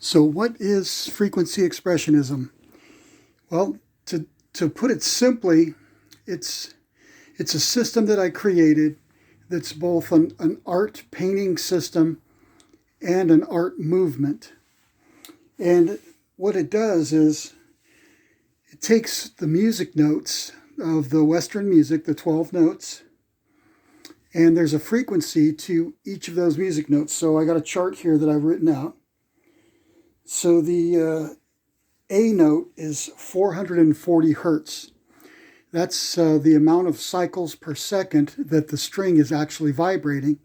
So what is frequency expressionism? Well, to put it simply, it's a system that I created that's both an art painting system and an art movement. And what it does is it takes the music notes of the Western music, the 12 notes, and there's a frequency to each of those music notes. So I got a chart here that I've written out. So the A note is 440 hertz. That's the amount of cycles per second that the string is actually vibrating.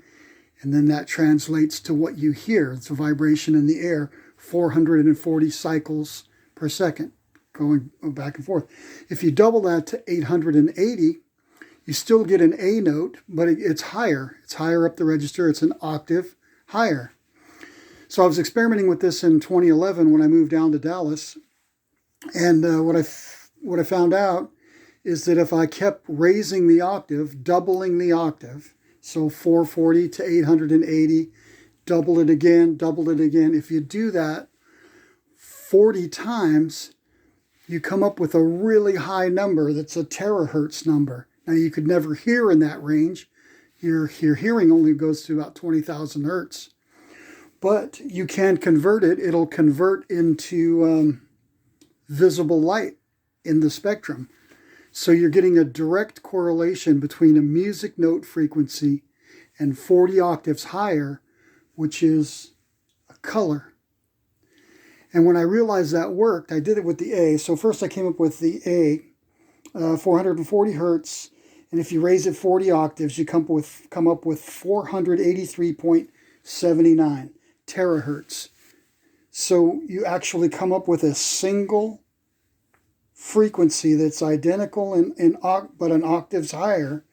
And then that translates to what you hear. It's a vibration in the air, 440 cycles per second, going back and forth. If you double that to 880, you still get an A note, but it's higher. It's higher up the register. It's an octave higher. So I was experimenting with this in 2011 when I moved down to Dallas. And what I found out is that if I kept raising the octave, doubling the octave, so 440 to 880, double it again. If you do that 40 times, you come up with a really high number that's a terahertz number. Now, you could never hear in that range. Your hearing only goes to about 20,000 hertz. But you can convert it. It'll convert into visible light in the spectrum. So you're getting a direct correlation between a music note frequency and 40 octaves higher, which is a color. And when I realized that worked, I did it with the A. So first I came up with the A, 440 hertz. And if you raise it 40 octaves, you come up with 483.79 terahertz. So you actually come up with a single frequency that's identical but an octaves higher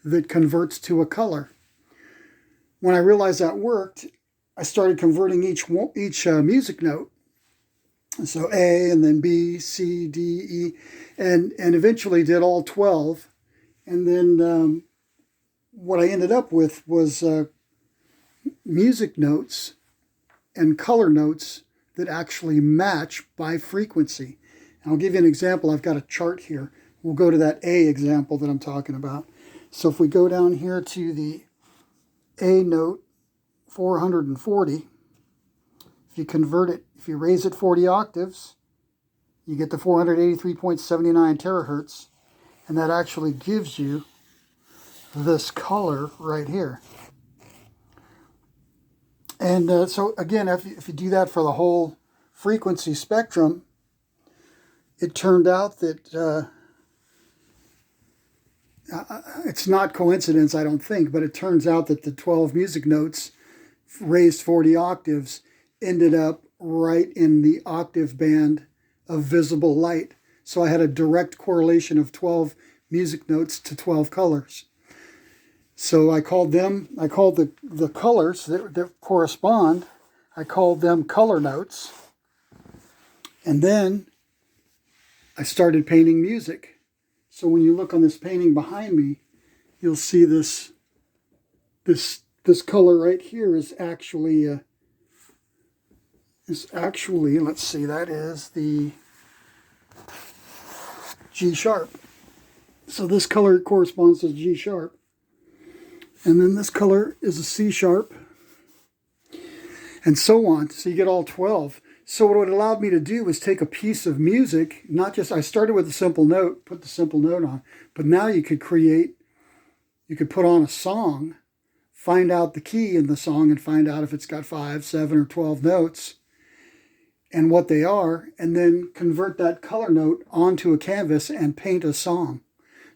that converts to a color. When I realized that worked, I started converting each music note. So A and then B, C, D, E, and eventually did all 12. And then what I ended up with was music notes and color notes that actually match by frequency. And I'll give you an example. I've got a chart here. We'll go to that A example that I'm talking about. So if we go down here to the A note, 440, if you convert it, if you raise it 40 octaves, you get the 483.79 terahertz. And that actually gives you this color right here. And so again, if you do that for the whole frequency spectrum, it turned out that it's not coincidence, I don't think, but it turns out that the 12 music notes raised 40 octaves ended up right in the octave band of visible light. So I had a direct correlation of 12 music notes to 12 colors. So I called the colors that correspond, I called them color notes. And then I started painting music. So when you look on this painting behind me, you'll see this color right here is actually, let's see, that is the G sharp. So this color corresponds to G sharp. And then this color is a C sharp. And so on. So you get all 12. So what it allowed me to do was take a piece of music, not just, I started with a simple note, put the simple note on, but now you could put on a song, find out the key in the song and find out if it's got 5, 7, or 12 notes and what they are, and then convert that color note onto a canvas and paint a song.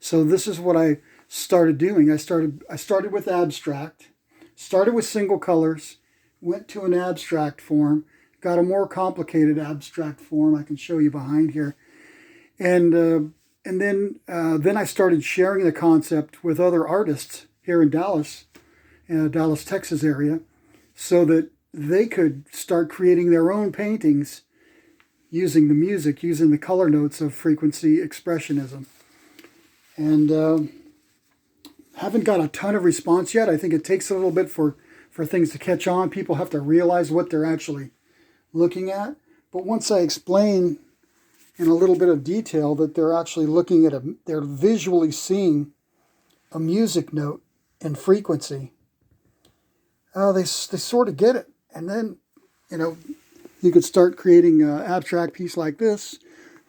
So this is what I started doing. I started with abstract, started with single colors, went to an abstract form, got a more complicated abstract form I can show you behind here. And then I started sharing the concept with other artists here in Dallas, Texas area, so that they could start creating their own paintings using the music, using the color notes of frequency expressionism. And haven't got a ton of response yet. I think it takes a little bit for things to catch on. People have to realize what they're actually looking at. But once I explain in a little bit of detail that they're actually looking at they're visually seeing a music note and frequency, they sort of get it. And then, you could start creating an abstract piece like this,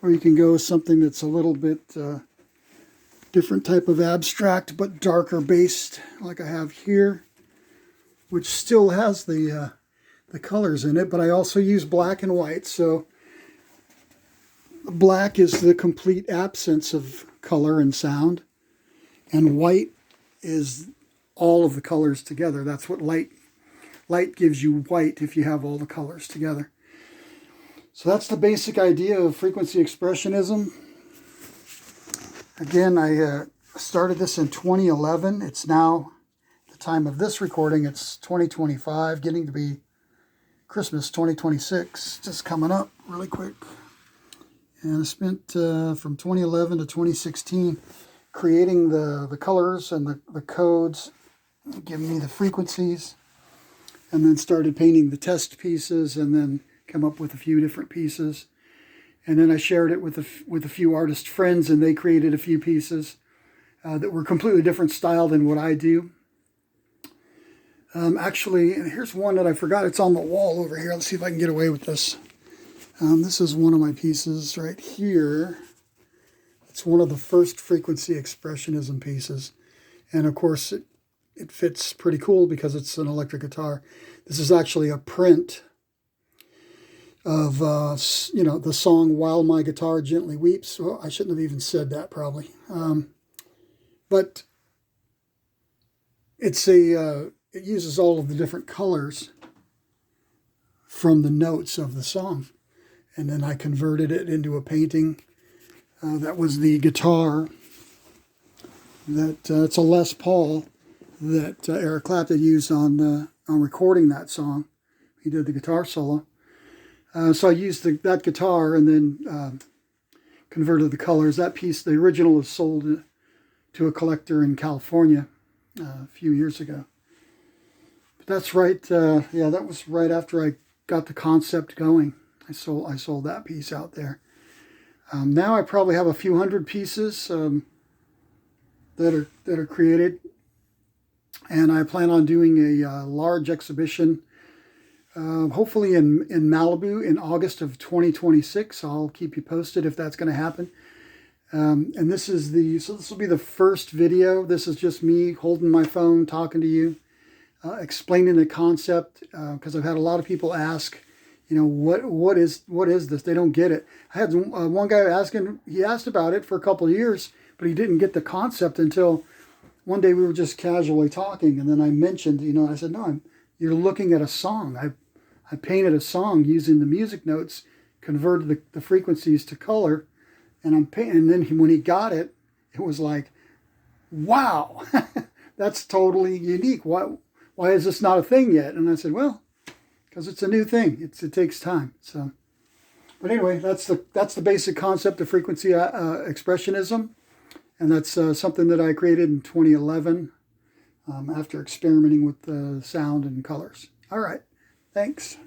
or you can go with something that's a little bit different type of abstract, but darker based, like I have here, which still has the colors in it, but I also use black and white. So black is the complete absence of color and sound, and white is all of the colors together. That's what light gives you white if you have all the colors together. So that's the basic idea of frequency expressionism. Again, I started this in 2011. It's now, at the time of this recording, it's 2025, getting to be Christmas 2026, just coming up really quick. And I spent from 2011 to 2016 creating the colors and the codes, giving me the frequencies, and then started painting the test pieces, and then come up with a few different pieces. And then I shared it with a few artist friends, and they created a few pieces that were completely different style than what I do. Actually, and here's one that I forgot. It's on the wall over here. Let's see if I can get away with this. This is one of my pieces right here. It's one of the first frequency expressionism pieces. And of course, it fits pretty cool because it's an electric guitar. This is actually a print of, the song While My Guitar Gently Weeps. Well, I shouldn't have even said that probably. But it's it uses all of the different colors from the notes of the song. And then I converted it into a painting. That was the guitar. It's a Les Paul that Eric Clapton used on recording that song. He did the guitar solo. So I used that guitar and then converted the colors. That piece, the original, was sold to a collector in California a few years ago. But that's right. That was right after I got the concept going. I sold that piece out there. Now I probably have a few hundred pieces that are created, and I plan on doing a large exhibition, hopefully in Malibu in August of 2026. I'll keep you posted if that's going to happen. And this will be the first video. This is just me holding my phone, talking to you, explaining the concept, because I've had a lot of people ask, what is this? They don't get it. I had one guy he asked about it for a couple of years, but he didn't get the concept until one day we were just casually talking, and then I mentioned, I said, no, you're looking at a song. I painted a song using the music notes, converted the frequencies to color, and I'm painting. And then when he got it, it was like, wow, that's totally unique. Why is this not a thing yet? And I said, well, because it's a new thing. It takes time. So, but anyway, that's the basic concept of frequency expressionism, and that's something that I created in 2011 after experimenting with sound and colors. All right, thanks.